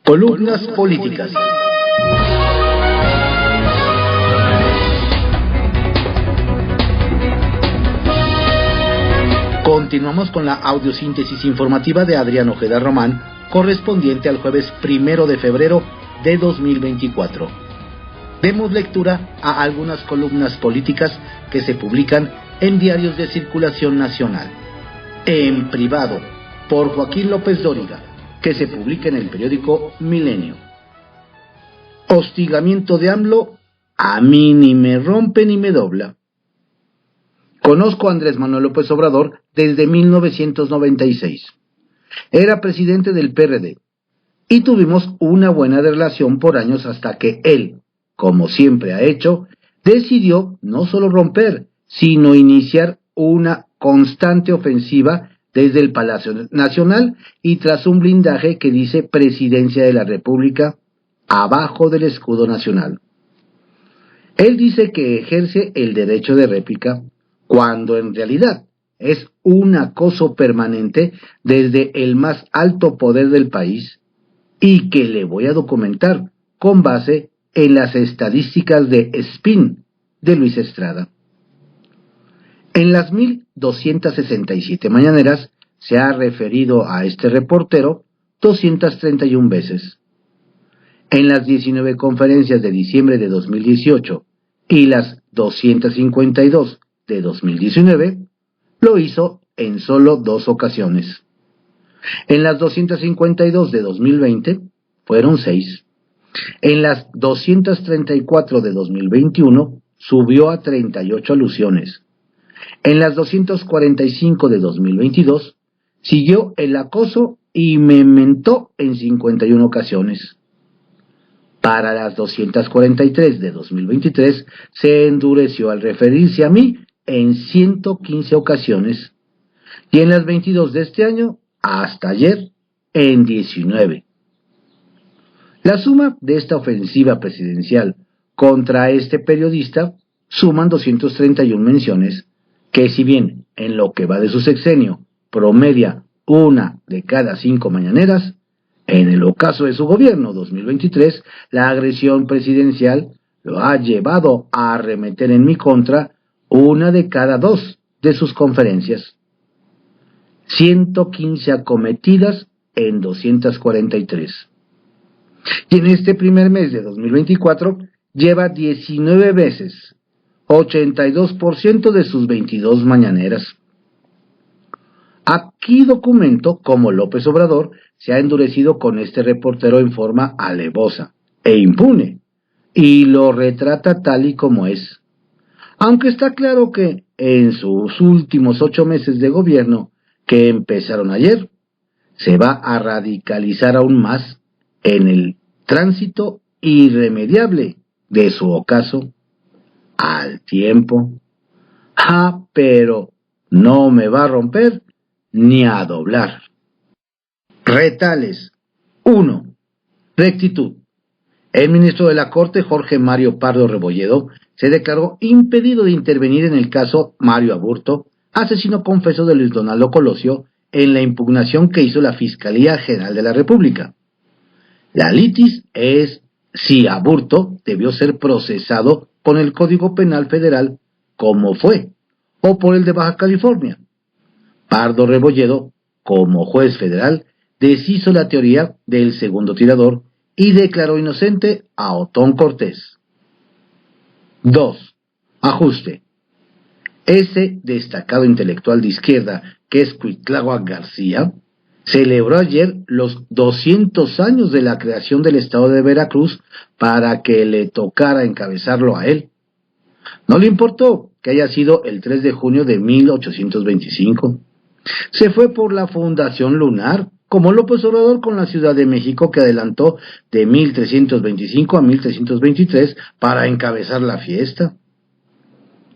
Columnas políticas. Continuamos con la audiosíntesis informativa de Adrián Ojeda Román, correspondiente al jueves 1 de febrero de 2024. Demos lectura a algunas columnas políticas que se publican en diarios de circulación nacional. En privado, por Joaquín López Dóriga, que se publica en el periódico Milenio. Hostigamiento de AMLO, a mí ni me rompe ni me dobla. Conozco a Andrés Manuel López Obrador desde 1996. Era presidente del PRD y tuvimos una buena relación por años hasta que él, como siempre ha hecho, decidió no solo romper, sino iniciar una constante ofensiva desde el Palacio Nacional y tras un blindaje que dice Presidencia de la República, abajo del escudo nacional. Él dice que ejerce el derecho de réplica, cuando en realidad es un acoso permanente desde el más alto poder del país, y que le voy a documentar con base en las estadísticas de Spin de Luis Estrada. En las 1267 mañaneras se ha referido a este reportero 231 veces. En las 19 conferencias de diciembre de 2018 y las 252 de 2019, lo hizo en solo 2 ocasiones. En las 252 de 2020 fueron 6. En las 234 de 2021 subió a 38 alusiones. En las 245 de 2022 siguió el acoso y me mentó en 51 ocasiones. Para las 243 de 2023 se endureció al referirse a mí en 115 ocasiones y en las 22 de este año, hasta ayer, en 19. La suma de esta ofensiva presidencial contra este periodista suman 231 menciones que, si bien en lo que va de su sexenio promedia 1 de cada 5 mañaneras, en el ocaso de su gobierno 2023, la agresión presidencial lo ha llevado a arremeter en mi contra 1 de cada 2 de sus conferencias. 115 acometidas en 243. Y en este primer mes de 2024 lleva 19 veces, 82% de sus 22 mañaneras. Aquí documento cómo López Obrador se ha endurecido con este reportero en forma alevosa e impune, y lo retrata tal y como es. Aunque está claro que en sus últimos 8 meses de gobierno, que empezaron ayer, se va a radicalizar aún más en el tránsito irremediable de su ocaso al tiempo. Pero no me va a romper ni a doblar. Retales. 1. Rectitud. El ministro de la Corte, Jorge Mario Pardo Rebolledo, se declaró impedido de intervenir en el caso Mario Aburto, asesino confeso de Luis Donaldo Colosio, en la impugnación que hizo la Fiscalía General de la República. La litis es si Aburto debió ser procesado con el Código Penal Federal, como fue, o por el de Baja California. Pardo Rebolledo, como juez federal, deshizo la teoría del segundo tirador y declaró inocente a Otón Cortés. 2. Ajuste. Ese destacado intelectual de izquierda, que es Cuitláhuac García, celebró ayer los 200 años de la creación del estado de Veracruz para que le tocara encabezarlo a él. No le importó que haya sido el 3 de junio de 1825. Se fue por la Fundación Lunar, como López Obrador con la Ciudad de México, que adelantó de 1325 a 1323 para encabezar la fiesta.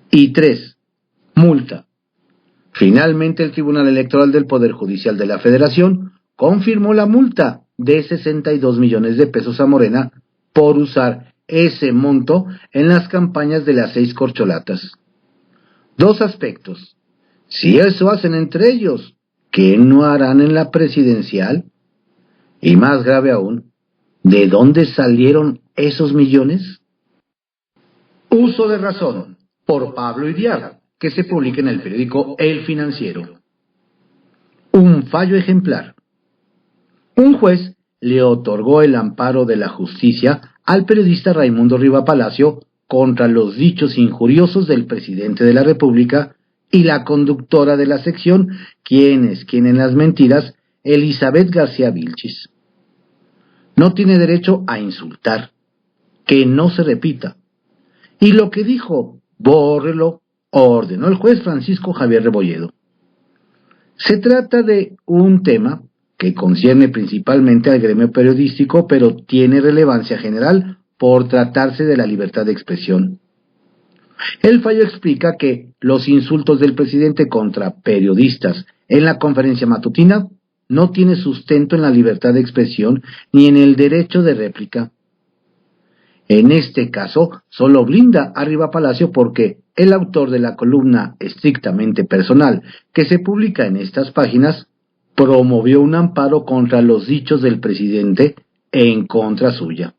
Y 3. Multa. Finalmente, el Tribunal Electoral del Poder Judicial de la Federación confirmó la multa de 62 millones de pesos a Morena por usar ese monto en las campañas de las 6 corcholatas. 2 aspectos. Si eso hacen entre ellos, ¿qué no harán en la presidencial? Y más grave aún, ¿De dónde salieron esos millones? Uso de razón, por Pablo Iriar, que se publica en el periódico El Financiero. Un fallo ejemplar. Un juez le otorgó el amparo de la justicia al periodista Raimundo Riva Palacio contra los dichos injuriosos del presidente de la República y la conductora de la sección ¿Quién es quién en las mentiras?, Elizabeth García Vilchis. No tiene derecho a insultar, que no se repita. Y lo que dijo, bórrelo, ordenó el juez Francisco Javier Rebolledo. Se trata de un tema que concierne principalmente al gremio periodístico, pero tiene relevancia general por tratarse de la libertad de expresión. El fallo explica que los insultos del presidente contra periodistas en la conferencia matutina no tiene sustento en la libertad de expresión ni en el derecho de réplica. En este caso, solo blinda a Riva Palacio porque el autor de la columna estrictamente personal que se publica en estas páginas promovió un amparo contra los dichos del presidente en contra suya.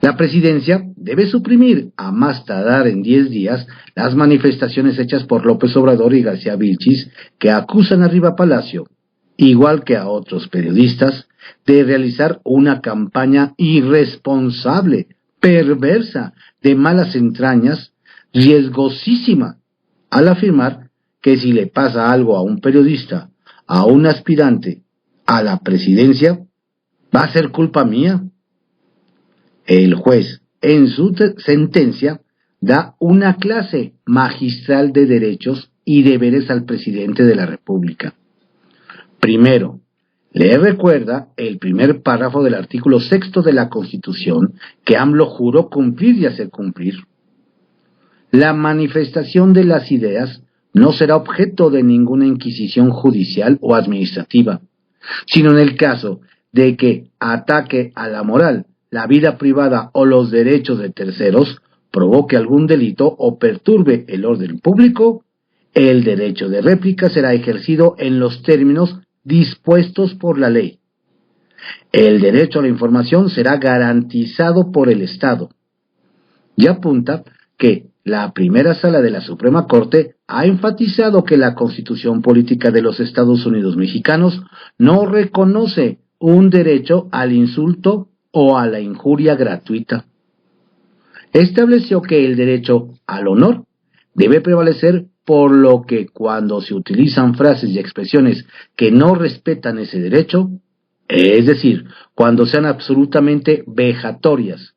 La presidencia debe suprimir a más tardar en 10 días las manifestaciones hechas por López Obrador y García Vilchis que acusan a Riva Palacio, igual que a otros periodistas, de realizar una campaña irresponsable, perversa, de malas entrañas, riesgosísima, al afirmar que si le pasa algo a un periodista, a un aspirante, a la presidencia, va a ser culpa mía. El juez, en su sentencia, da una clase magistral de derechos y deberes al presidente de la República. Primero, le recuerda el primer párrafo del artículo 6 de la Constitución que AMLO juró cumplir y hacer cumplir. La manifestación de las ideas no será objeto de ninguna inquisición judicial o administrativa, sino en el caso de que ataque a la moral, la vida privada o los derechos de terceros, provoque algún delito o perturbe el orden público, el derecho de réplica será ejercido en los términos dispuestos por la ley. El derecho a la información será garantizado por el Estado. Y apunta que la primera sala de la Suprema Corte ha enfatizado que la Constitución Política de los Estados Unidos Mexicanos no reconoce un derecho al insulto o a la injuria gratuita. Estableció que el derecho al honor debe prevalecer, por lo que cuando se utilizan frases y expresiones que no respetan ese derecho, es decir, cuando sean absolutamente vejatorias,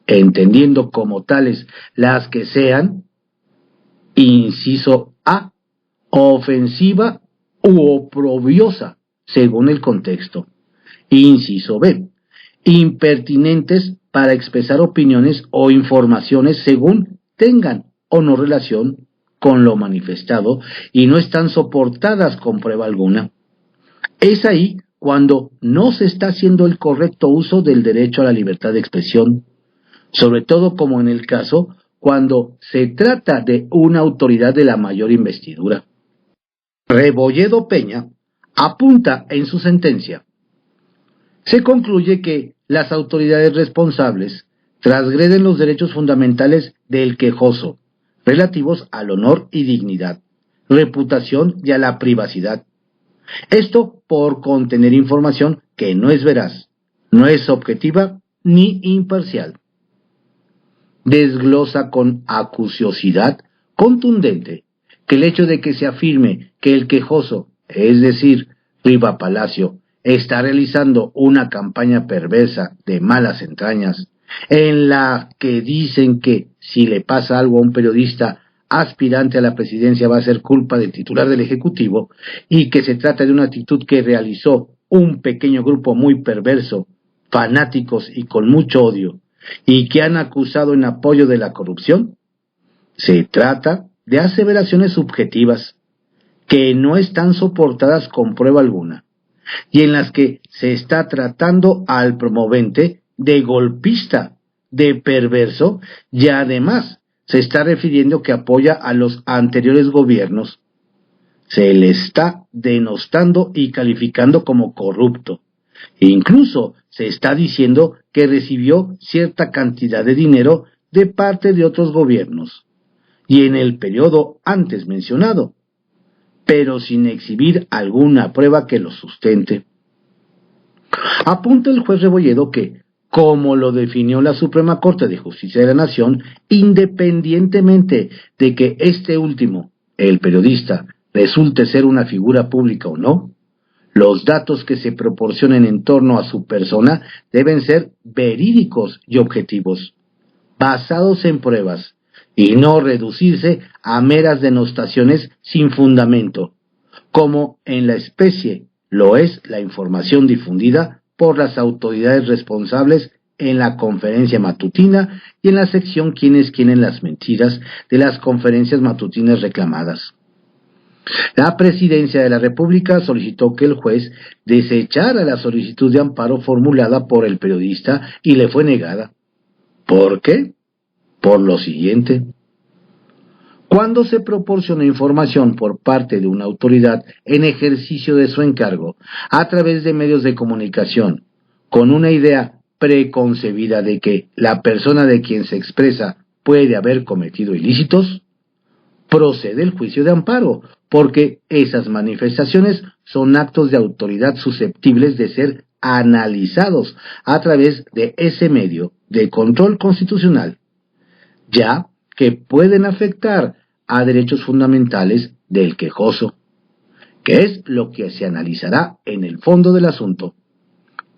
entendiendo como tales las que sean, inciso A, ofensiva u oprobiosa, según el contexto, inciso B, impertinentes para expresar opiniones o informaciones según tengan o no relación con lo manifestado y no están soportadas con prueba alguna. Es ahí cuando no se está haciendo el correcto uso del derecho a la libertad de expresión, sobre todo como en el caso cuando se trata de una autoridad de la mayor investidura. Rebolledo Peña apunta en su sentencia: se concluye que las autoridades responsables transgreden los derechos fundamentales del quejoso, relativos al honor y dignidad, reputación y a la privacidad. Esto por contener información que no es veraz, no es objetiva ni imparcial. Desglosa con acuciosidad contundente que el hecho de que se afirme que el quejoso, es decir, Riva Palacio, está realizando una campaña perversa de malas entrañas, en la que dicen que si le pasa algo a un periodista aspirante a la presidencia va a ser culpa del titular del Ejecutivo, y que se trata de una actitud que realizó un pequeño grupo muy perverso, fanáticos y con mucho odio, y que han acusado en apoyo de la corrupción. Se trata de aseveraciones subjetivas que no están soportadas con prueba alguna, y en las que se está tratando al promovente de golpista, de perverso, y además se está refiriendo que apoya a los anteriores gobiernos. Se le está denostando y calificando como corrupto, Incluso se está diciendo que recibió cierta cantidad de dinero de parte de otros gobiernos, y en el periodo antes mencionado, pero sin exhibir alguna prueba que lo sustente. Apunta el juez Rebolledo que, como lo definió la Suprema Corte de Justicia de la Nación, independientemente de que este último, el periodista, resulte ser una figura pública o no, los datos que se proporcionen en torno a su persona deben ser verídicos y objetivos, basados en pruebas, y no reducirse a meras denostaciones sin fundamento, como en la especie lo es la información difundida por las autoridades responsables en la conferencia matutina y en la sección Quienes quieren las mentiras de las conferencias matutinas reclamadas. La Presidencia de la República solicitó que el juez desechara la solicitud de amparo formulada por el periodista y le fue negada. ¿Por qué? Por lo siguiente. Cuando se proporciona información por parte de una autoridad en ejercicio de su encargo a través de medios de comunicación, con una idea preconcebida de que la persona de quien se expresa puede haber cometido ilícitos, procede el juicio de amparo, porque esas manifestaciones son actos de autoridad susceptibles de ser analizados a través de ese medio de control constitucional, ya que pueden afectar a derechos fundamentales del quejoso, que es lo que se analizará en el fondo del asunto.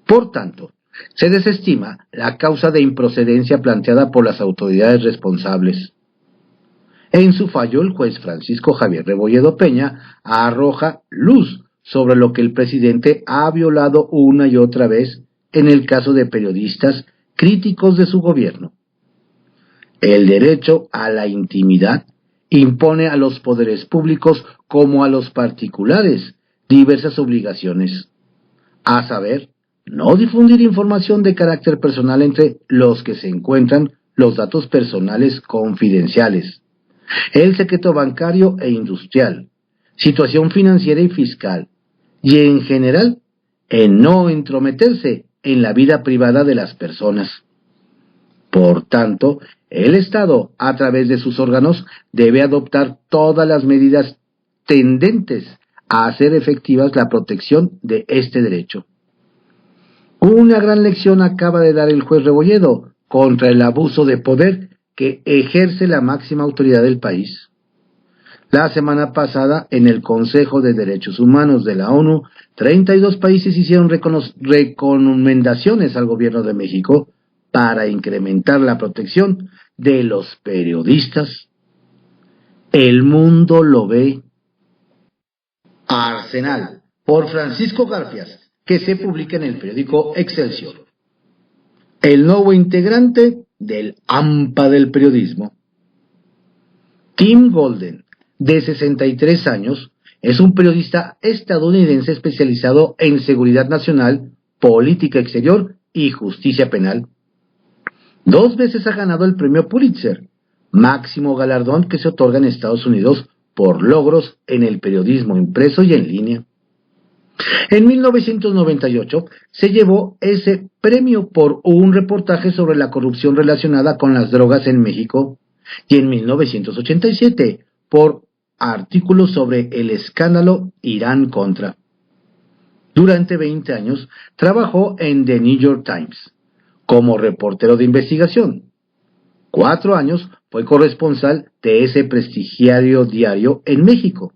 Por tanto, se desestima la causa de improcedencia planteada por las autoridades responsables. En su fallo, el juez Francisco Javier Rebolledo Peña arroja luz sobre lo que el presidente ha violado una y otra vez en el caso de periodistas críticos de su gobierno. El derecho a la intimidad impone a los poderes públicos como a los particulares diversas obligaciones, a saber, no difundir información de carácter personal entre los que se encuentran los datos personales confidenciales, el secreto bancario e industrial, situación financiera y fiscal, y en general, en no entrometerse en la vida privada de las personas. Por tanto, el Estado, a través de sus órganos, debe adoptar todas las medidas tendentes a hacer efectivas la protección de este derecho. Una gran lección acaba de dar el juez Rebolledo contra el abuso de poder que ejerce la máxima autoridad del país. La semana pasada, en el Consejo de Derechos Humanos de la ONU, 32 países hicieron recomendaciones al gobierno de México para incrementar la protección de los periodistas. El mundo lo ve. Arsenal, por Francisco Garfias, que se publica en el periódico Excelsior. El nuevo integrante del AMPA del periodismo. Tim Golden, de 63 años, es un periodista estadounidense especializado en seguridad nacional, política exterior y justicia penal. 2 veces ha ganado el premio Pulitzer, máximo galardón que se otorga en Estados Unidos por logros en el periodismo impreso y en línea. En 1998 se llevó ese premio por un reportaje sobre la corrupción relacionada con las drogas en México, y en 1987 por artículos sobre el escándalo Irán-Contra. Durante 20 años trabajó en The New York Times como reportero de investigación. 4 años fue corresponsal de ese prestigiado diario en México.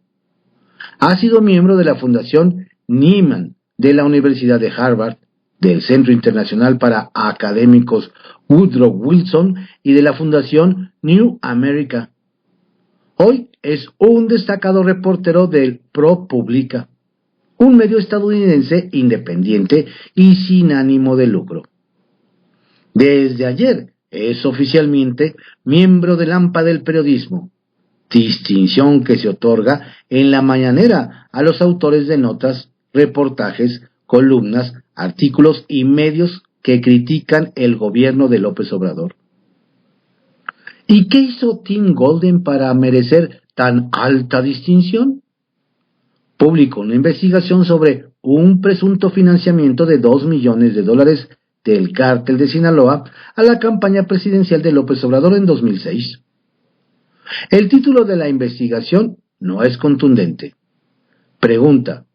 Ha sido miembro de la Fundación Nieman de la Universidad de Harvard, del Centro Internacional para Académicos Woodrow Wilson y de la Fundación New America. Hoy es un destacado reportero del ProPublica, un medio estadounidense independiente y sin ánimo de lucro. Desde ayer es oficialmente miembro del AMPA del periodismo, distinción que se otorga en la mañanera a los autores de notas, reportajes, columnas, artículos y medios que critican el gobierno de López Obrador. ¿Y qué hizo Tim Golden para merecer tan alta distinción? Publicó una investigación sobre un presunto financiamiento de $2 millones del cártel de Sinaloa a la campaña presidencial de López Obrador en 2006. El título de la investigación no es contundente. Pregunta: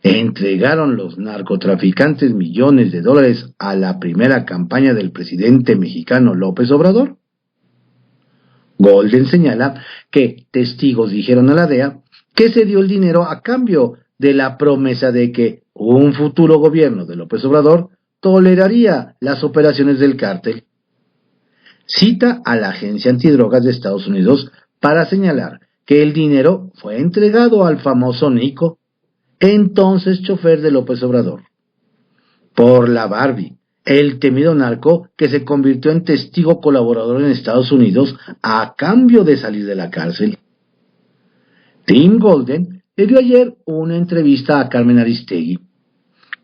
¿entregaron los narcotraficantes millones de dólares a la primera campaña del presidente mexicano López Obrador? Golden señala que testigos dijeron a la DEA que se dio el dinero a cambio de la promesa de que un futuro gobierno de López Obrador toleraría las operaciones del cártel. Cita a la Agencia Antidrogas de Estados Unidos para señalar que el dinero fue entregado al famoso Nico, entonces chofer de López Obrador, por la Barbie, el temido narco que se convirtió en testigo colaborador en Estados Unidos a cambio de salir de la cárcel. Tim Golden le dio ayer una entrevista a Carmen Aristegui.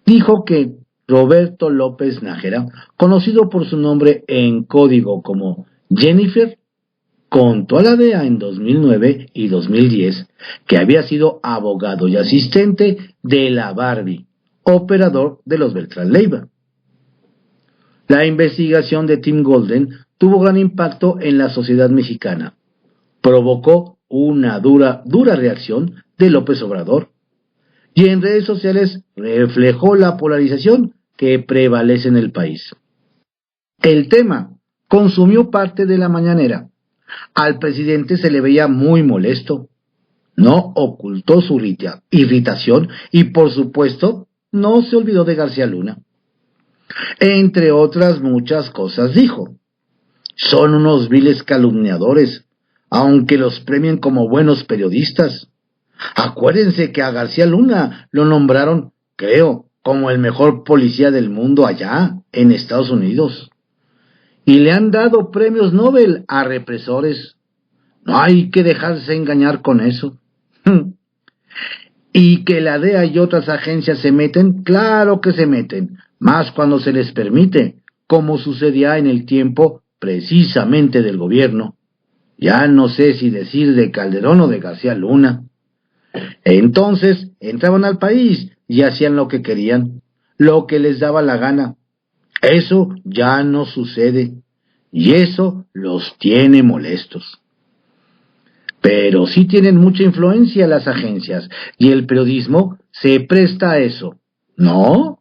Dijo que Roberto López Nájera, conocido por su nombre en código como Jennifer, contó a la DEA en 2009 y 2010 que había sido abogado y asistente de la Barbie, operador de los Beltrán Leiva. La investigación de Tim Golden tuvo gran impacto en la sociedad mexicana. Provocó una dura reacción de López Obrador y en redes sociales reflejó la polarización que prevalece en el país. El tema consumió parte de la mañanera. Al presidente se le veía muy molesto. No ocultó su irritación y, por supuesto, no se olvidó de García Luna. Entre otras muchas cosas dijo: son unos viles calumniadores, aunque los premien como buenos periodistas. Acuérdense que a García Luna lo nombraron, creo, como el mejor policía del mundo allá, en Estados Unidos. Y le han dado premios Nobel a represores. No hay que dejarse engañar con eso. Y que la DEA y otras agencias se meten, claro que se meten, más cuando se les permite, como sucedía en el tiempo precisamente del gobierno. Ya no sé si decir de Calderón o de García Luna. Entonces entraban al país y hacían lo que querían, lo que les daba la gana. Eso ya no sucede, y eso los tiene molestos. Pero sí tienen mucha influencia las agencias, y el periodismo se presta a eso, ¿no?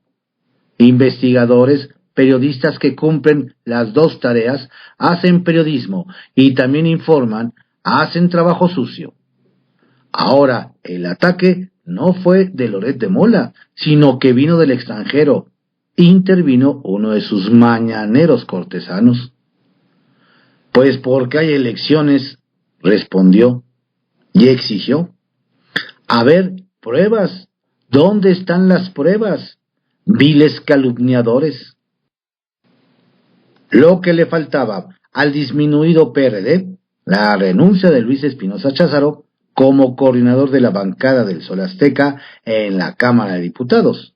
Investigadores, periodistas que cumplen las dos tareas, hacen periodismo y también informan, hacen trabajo sucio. Ahora, el ataque no fue de Loret de Mola, sino que vino del extranjero. Intervino uno de sus mañaneros cortesanos. Pues porque hay elecciones, respondió, y exigió: a ver, pruebas, ¿dónde están las pruebas? Viles calumniadores. Lo que le faltaba al disminuido PRD, la renuncia de Luis Espinosa Cházaro como coordinador de la bancada del Sol Azteca en la Cámara de Diputados.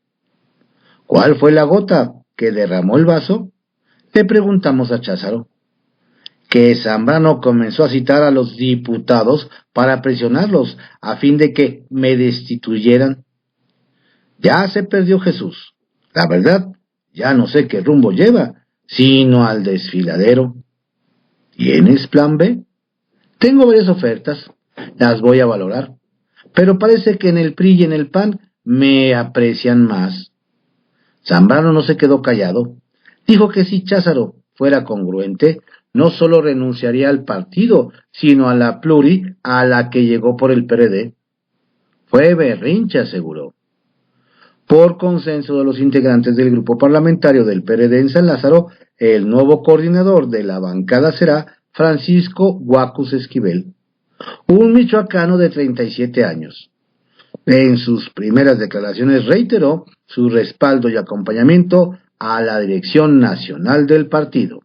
¿Cuál fue la gota que derramó el vaso? Le preguntamos a Cházaro. Que Zambrano comenzó a citar a los diputados para presionarlos a fin de que me destituyeran. Ya se perdió Jesús. La verdad, ya no sé qué rumbo lleva, sino al desfiladero. ¿Tienes plan B? Tengo varias ofertas, las voy a valorar, pero parece que en el PRI y en el PAN me aprecian más. Zambrano no se quedó callado. Dijo que si Cházaro fuera congruente, no solo renunciaría al partido, sino a la pluri a la que llegó por el PRD. Fue berrinche, aseguró. Por consenso de los integrantes del grupo parlamentario del PRD en San Lázaro, el nuevo coordinador de la bancada será Francisco Guacus Esquivel, un michoacano de 37 años. En sus primeras declaraciones reiteró su respaldo y acompañamiento a la dirección nacional del partido.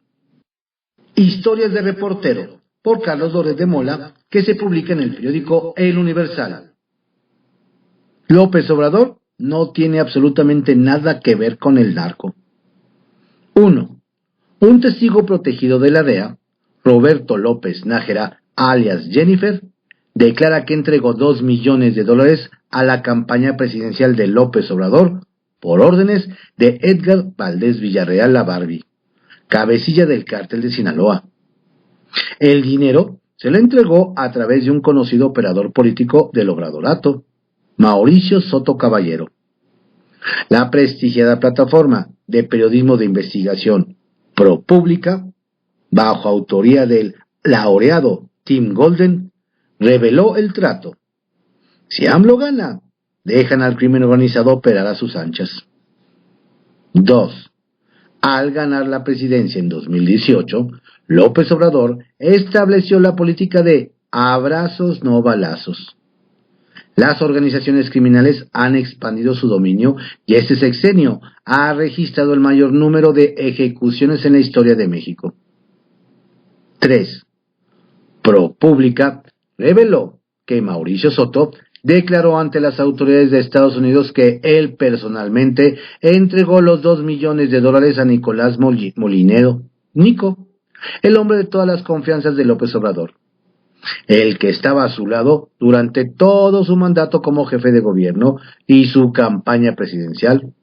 Historias de reportero, por Carlos Loret de Mola, que se publica en el periódico El Universal. López Obrador no tiene absolutamente nada que ver con el narco. 1. Un testigo protegido de la DEA, Roberto López Nájera, alias Jennifer, declara que entregó $2 millones a la campaña presidencial de López Obrador por órdenes de Edgar Valdés Villarreal la Barbie, cabecilla del cártel de Sinaloa. El dinero se lo entregó a través de un conocido operador político del Obradorato, Mauricio Soto Caballero. La prestigiada plataforma de periodismo de investigación ProPublica, bajo autoría del laureado Tim Golden, reveló el trato. Si AMLO gana, dejan al crimen organizado operar a sus anchas. 2. Al ganar la presidencia en 2018, López Obrador estableció la política de abrazos no balazos. Las organizaciones criminales han expandido su dominio y este sexenio ha registrado el mayor número de ejecuciones en la historia de México. 3. ProPublica reveló que Mauricio Soto declaró ante las autoridades de Estados Unidos que él personalmente entregó los $2 millones a Nicolás Molinero, Nico, el hombre de todas las confianzas de López Obrador, el que estaba a su lado durante todo su mandato como jefe de gobierno y su campaña presidencial,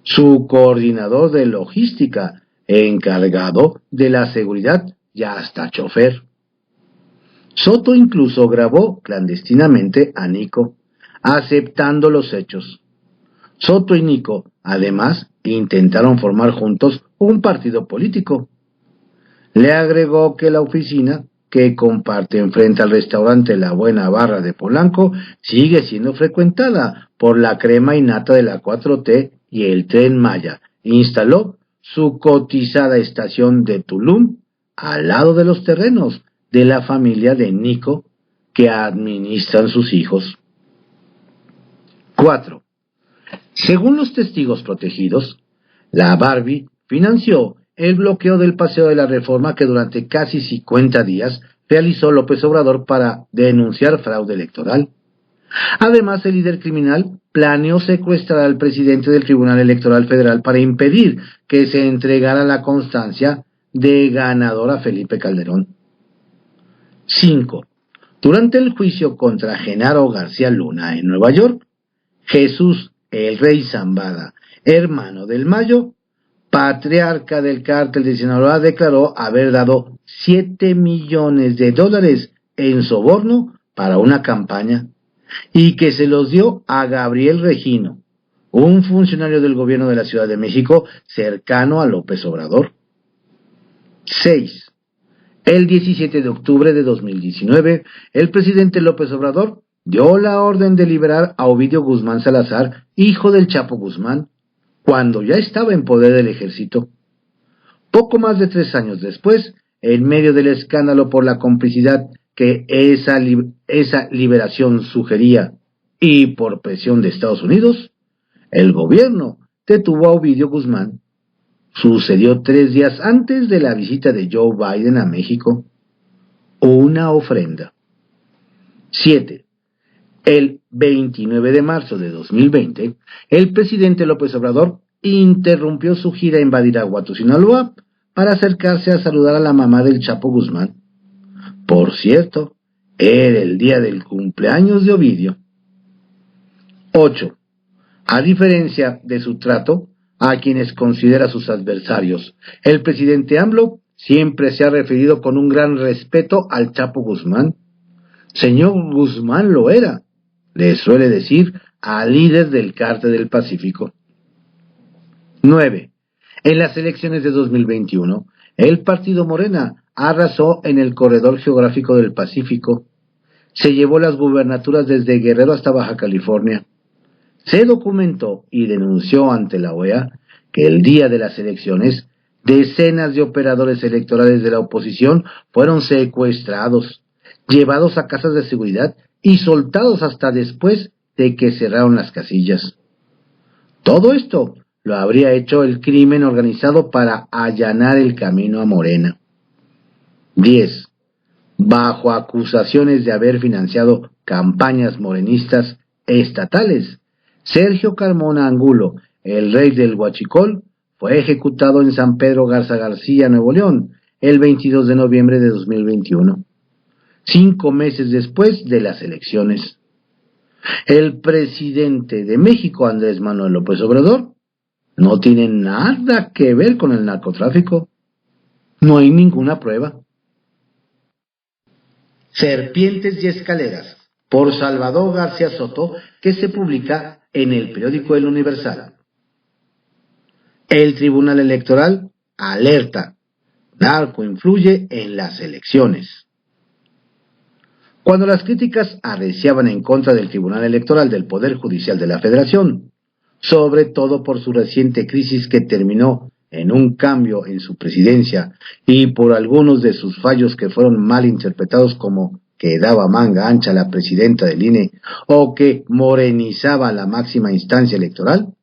su coordinador de logística, encargado de la seguridad y hasta chofer. Soto incluso grabó clandestinamente a Nico, aceptando los hechos. Soto y Nico, además, intentaron formar juntos un partido político. Le agregó que la oficina, que comparten frente al restaurante La Buena Barra de Polanco, sigue siendo frecuentada por la crema y nata de la 4T y el Tren Maya. Instaló su cotizada estación de Tulum al lado de los terrenos de la familia de Nico que administran sus hijos. 4. Según los testigos protegidos, la Barbie financió el bloqueo del Paseo de la Reforma que durante casi 50 días realizó López Obrador para denunciar fraude electoral. Además, el líder criminal planeó secuestrar al presidente del Tribunal Electoral Federal para impedir que se entregara la constancia de ganador a Felipe Calderón. 5. Durante el juicio contra Genaro García Luna en Nueva York, Jesús el Rey Zambada, hermano del Mayo, patriarca del cártel de Sinaloa, declaró haber dado $7 millones en soborno para una campaña y que se los dio a Gabriel Regino, un funcionario del gobierno de la Ciudad de México cercano a López Obrador. 6. El 17 de octubre de 2019, el presidente López Obrador dio la orden de liberar a Ovidio Guzmán Salazar, hijo del Chapo Guzmán, cuando ya estaba en poder del ejército. Poco más de 3 años después, en medio del escándalo por la complicidad que esa liberación sugería y por presión de Estados Unidos, el gobierno detuvo a Ovidio Guzmán. Sucedió 3 días antes de la visita de Joe Biden a México. Una ofrenda. 7. El 29 de marzo de 2020, el presidente López Obrador interrumpió su gira en Badiraguato, Sinaloa, para acercarse a saludar a la mamá del Chapo Guzmán. Por cierto, era el día del cumpleaños de Ovidio. 8. A diferencia de su trato a quienes considera sus adversarios, el presidente AMLO siempre se ha referido con un gran respeto al Chapo Guzmán. Señor Guzmán lo era, le suele decir al líder del Cártel del Pacífico. 9. En las elecciones de 2021, el partido Morena arrasó en el corredor geográfico del Pacífico. Se llevó las gubernaturas desde Guerrero hasta Baja California. Se documentó y denunció ante la OEA que el día de las elecciones, decenas de operadores electorales de la oposición fueron secuestrados, llevados a casas de seguridad y soltados hasta después de que cerraron las casillas. Todo esto lo habría hecho el crimen organizado para allanar el camino a Morena. 10. Bajo acusaciones de haber financiado campañas morenistas estatales, Sergio Carmona Angulo, el rey del Huachicol, fue ejecutado en San Pedro Garza García, Nuevo León, el 22 de noviembre de 2021, 5 meses después de las elecciones. El presidente de México, Andrés Manuel López Obrador, no tiene nada que ver con el narcotráfico. No hay ninguna prueba. Serpientes y escaleras, por Salvador García Soto, que se publica en el periódico El Universal. El Tribunal Electoral alerta: narco influye en las elecciones. Cuando las críticas arreciaban en contra del Tribunal Electoral del Poder Judicial de la Federación, sobre todo por su reciente crisis que terminó en un cambio en su presidencia y por algunos de sus fallos que fueron mal interpretados como que daba manga ancha a la presidenta del INE o que morenizaba la máxima instancia electoral,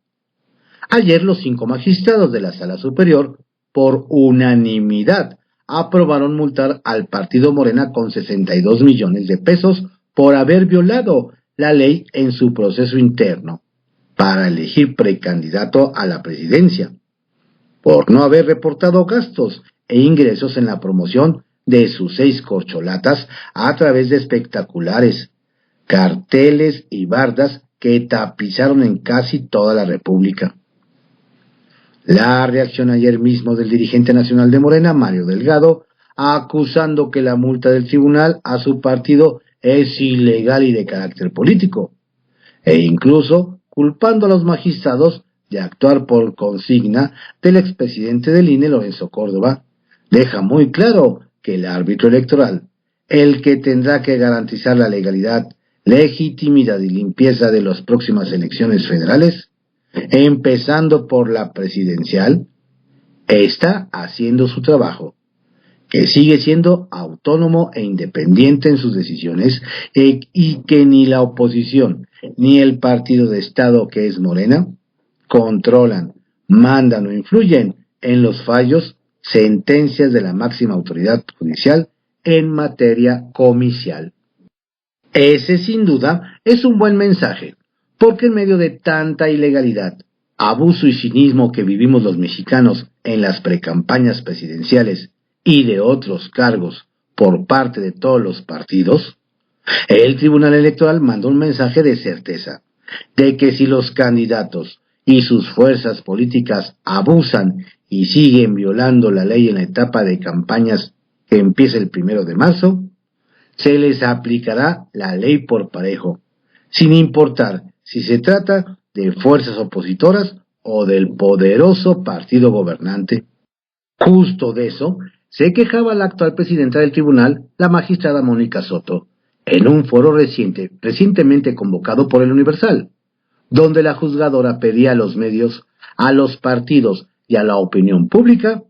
ayer los 5 magistrados de la Sala Superior, por unanimidad, aprobaron multar al partido Morena con 62 millones de pesos por haber violado la ley en su proceso interno para elegir precandidato a la presidencia, por no haber reportado gastos e ingresos en la promoción de sus 6 corcholatas a través de espectaculares, carteles y bardas que tapizaron en casi toda la República. La reacción ayer mismo del dirigente nacional de Morena, Mario Delgado, acusando que la multa del tribunal a su partido es ilegal y de carácter político, e incluso culpando a los magistrados de actuar por consigna del expresidente del INE, Lorenzo Córdoba, deja muy claro que el árbitro electoral, el que tendrá que garantizar la legalidad, legitimidad y limpieza de las próximas elecciones federales, empezando por la presidencial, está haciendo su trabajo, que sigue siendo autónomo e independiente en sus decisiones y que ni la oposición ni el partido de Estado que es Morena controlan, mandan o influyen en los fallos, sentencias de la máxima autoridad judicial en materia comicial. Ese sin duda es un buen mensaje, porque en medio de tanta ilegalidad, abuso y cinismo que vivimos los mexicanos en las precampañas presidenciales y de otros cargos por parte de todos los partidos, el Tribunal Electoral manda un mensaje de certeza, de que si los candidatos y sus fuerzas políticas abusan y siguen violando la ley en la etapa de campañas que empieza el 1 de marzo, se les aplicará la ley por parejo, sin importar si se trata de fuerzas opositoras o del poderoso partido gobernante. Justo de eso se quejaba la actual presidenta del tribunal, la magistrada Mónica Soto, en un foro recientemente convocado por El Universal, donde la juzgadora pedía a los medios, a los partidos y a la opinión pública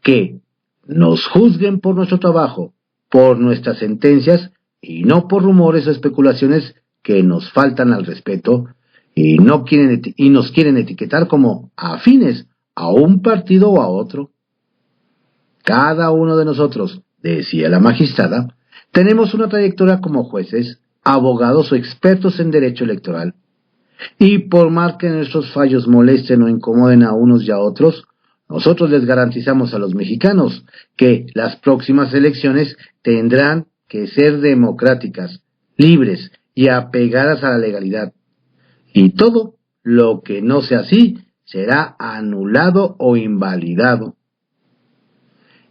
que nos juzguen por nuestro trabajo, por nuestras sentencias y no por rumores o especulaciones que nos faltan al respeto y nos quieren etiquetar como afines a un partido o a otro. Cada uno de nosotros, decía la magistrada, tenemos una trayectoria como jueces, abogados o expertos en derecho electoral. Y por más que nuestros fallos molesten o incomoden a unos y a otros, nosotros les garantizamos a los mexicanos que las próximas elecciones tendrán que ser democráticas, libres y apegadas a la legalidad. Y todo lo que no sea así será anulado o invalidado.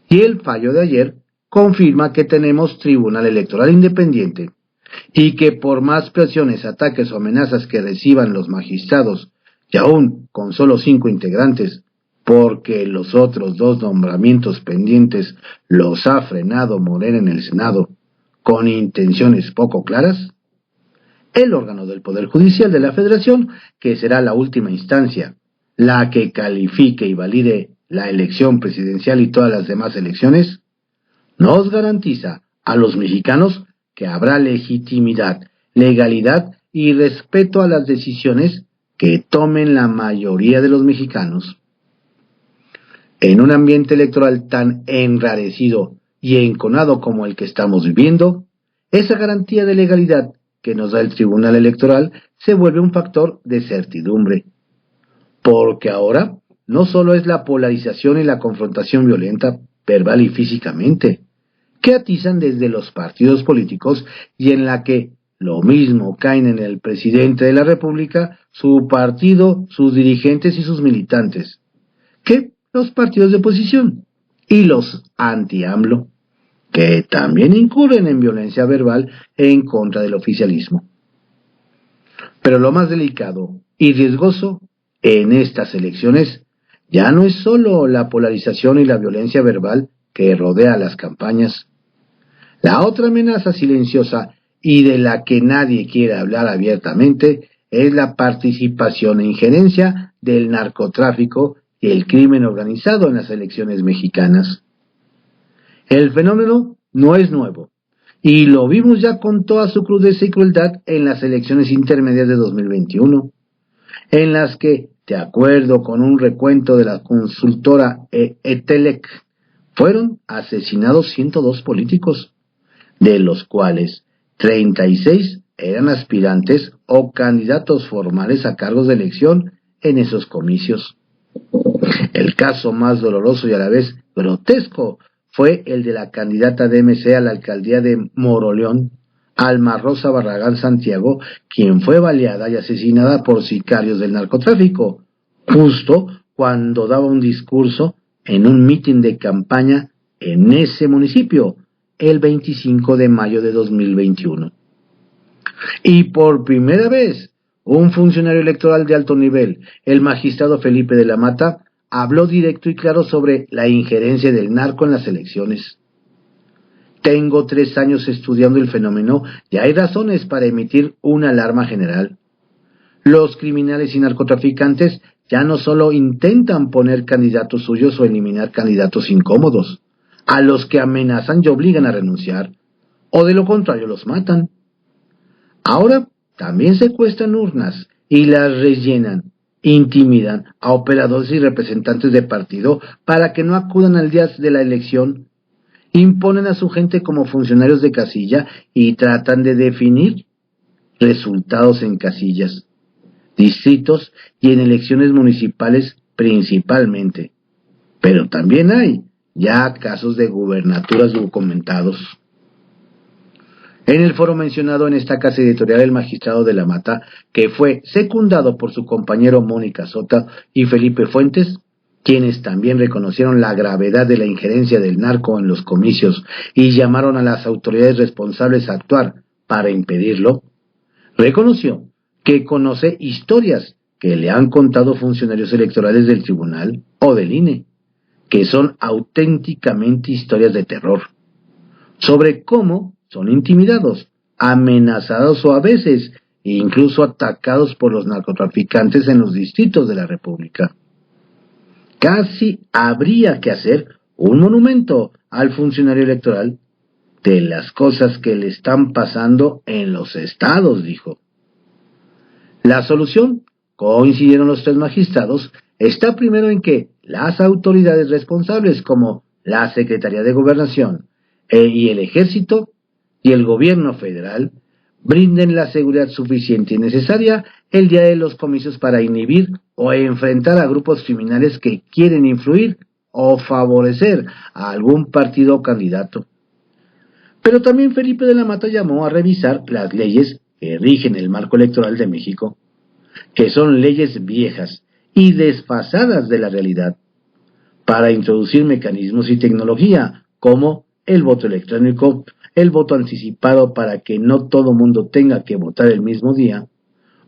Y el fallo de ayer confirma que tenemos Tribunal Electoral independiente y que por más presiones, ataques o amenazas que reciban los magistrados, y aún con solo 5 integrantes, porque los otros 2 nombramientos pendientes los ha frenado Morena en el Senado con intenciones poco claras, el órgano del Poder Judicial de la Federación, que será la última instancia, la que califique y valide la elección presidencial y todas las demás elecciones, nos garantiza a los mexicanos que habrá legitimidad, legalidad y respeto a las decisiones que tomen la mayoría de los mexicanos. En un ambiente electoral tan enrarecido y enconado como el que estamos viviendo, esa garantía de legalidad que nos da el Tribunal Electoral se vuelve un factor de certidumbre, porque ahora no solo es la polarización y la confrontación violenta, verbal y físicamente, que atizan desde los partidos políticos y en la que lo mismo caen en el presidente de la República, su partido, sus dirigentes y sus militantes, que los partidos de oposición y los anti-AMLO, que también incurren en violencia verbal en contra del oficialismo. Pero lo más delicado y riesgoso en estas elecciones ya no es solo la polarización y la violencia verbal que rodea las campañas. La otra amenaza silenciosa y de la que nadie quiere hablar abiertamente es la participación e injerencia del narcotráfico y el crimen organizado en las elecciones mexicanas. El fenómeno no es nuevo, y lo vimos ya con toda su crudeza y crueldad en las elecciones intermedias de 2021, en las que, de acuerdo con un recuento de la consultora ETELEC, fueron asesinados 102 políticos, de los cuales 36 eran aspirantes o candidatos formales a cargos de elección en esos comicios. El caso más doloroso y a la vez grotesco fue el de la candidata de MC a la alcaldía de Moroleón, Alma Rosa Barragán Santiago, quien fue baleada y asesinada por sicarios del narcotráfico, justo cuando daba un discurso en un mitin de campaña en ese municipio, el 25 de mayo de 2021. Y por primera vez, un funcionario electoral de alto nivel, el magistrado Felipe de la Mata, habló directo y claro sobre la injerencia del narco en las elecciones. Tengo 3 años estudiando el fenómeno y hay razones para emitir una alarma general. Los criminales y narcotraficantes ya no solo intentan poner candidatos suyos o eliminar candidatos incómodos, a los que amenazan y obligan a renunciar, o de lo contrario los matan. Ahora también secuestran urnas y las rellenan, intimidan a operadores y representantes de partido para que no acudan al día de la elección, imponen a su gente como funcionarios de casilla y tratan de definir resultados en casillas, distritos y en elecciones municipales principalmente. Pero también hay ya casos de gubernaturas documentados. En el foro mencionado en esta casa editorial, el magistrado de la Mata, que fue secundado por su compañero Mónica Sota y Felipe Fuentes, quienes también reconocieron la gravedad de la injerencia del narco en los comicios y llamaron a las autoridades responsables a actuar para impedirlo, reconoció que conoce historias que le han contado funcionarios electorales del tribunal o del INE, que son auténticamente historias de terror, sobre cómo son intimidados, amenazados o a veces incluso atacados por los narcotraficantes en los distritos de la República. Casi habría que hacer un monumento al funcionario electoral de las cosas que le están pasando en los estados, dijo. La solución, coincidieron los 3 magistrados, está primero en que las autoridades responsables como la Secretaría de Gobernación y el Ejército y el Gobierno Federal brinden la seguridad suficiente y necesaria el día de los comicios para inhibir o enfrentar a grupos criminales que quieren influir o favorecer a algún partido o candidato. Pero también Felipe de la Mata llamó a revisar las leyes que rigen el marco electoral de México, que son leyes viejas y desfasadas de la realidad, para introducir mecanismos y tecnología como el voto electrónico, el voto anticipado para que no todo mundo tenga que votar el mismo día,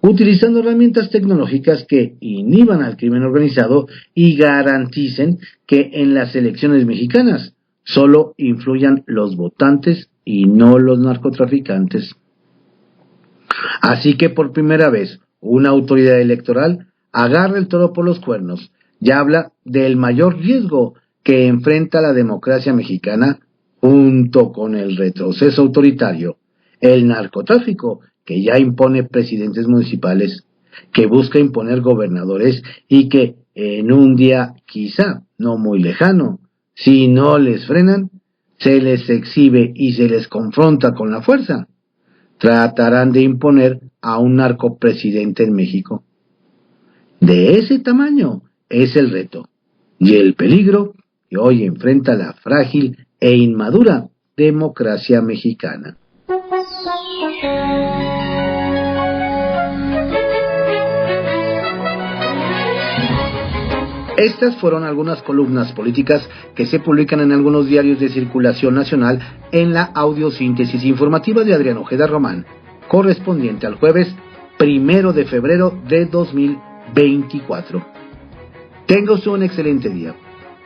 utilizando herramientas tecnológicas que inhiban al crimen organizado y garanticen que en las elecciones mexicanas solo influyan los votantes y no los narcotraficantes. Así que por primera vez, una autoridad electoral agarra el toro por los cuernos y habla del mayor riesgo que enfrenta la democracia mexicana junto con el retroceso autoritario, el narcotráfico que ya impone presidentes municipales, que busca imponer gobernadores y que en un día quizá no muy lejano, si no les frenan, se les exhibe y se les confronta con la fuerza. Tratarán de imponer a un narcopresidente en México. De ese tamaño es el reto y el peligro que hoy enfrenta la frágil e inmadura democracia mexicana. Estas fueron algunas columnas políticas que se publican en algunos diarios de circulación nacional en la audiosíntesis informativa de Adrián Ojeda Román, correspondiente al jueves 1 de febrero de 2024. Tenga usted un excelente día,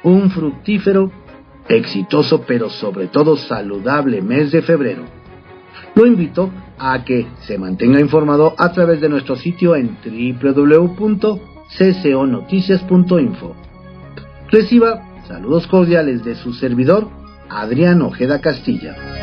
un fructífero, exitoso, pero sobre todo saludable mes de febrero. Lo invito a que se mantenga informado a través de nuestro sitio en www.cconoticias.info. Reciba saludos cordiales de su servidor, Adrián Ojeda Castilla.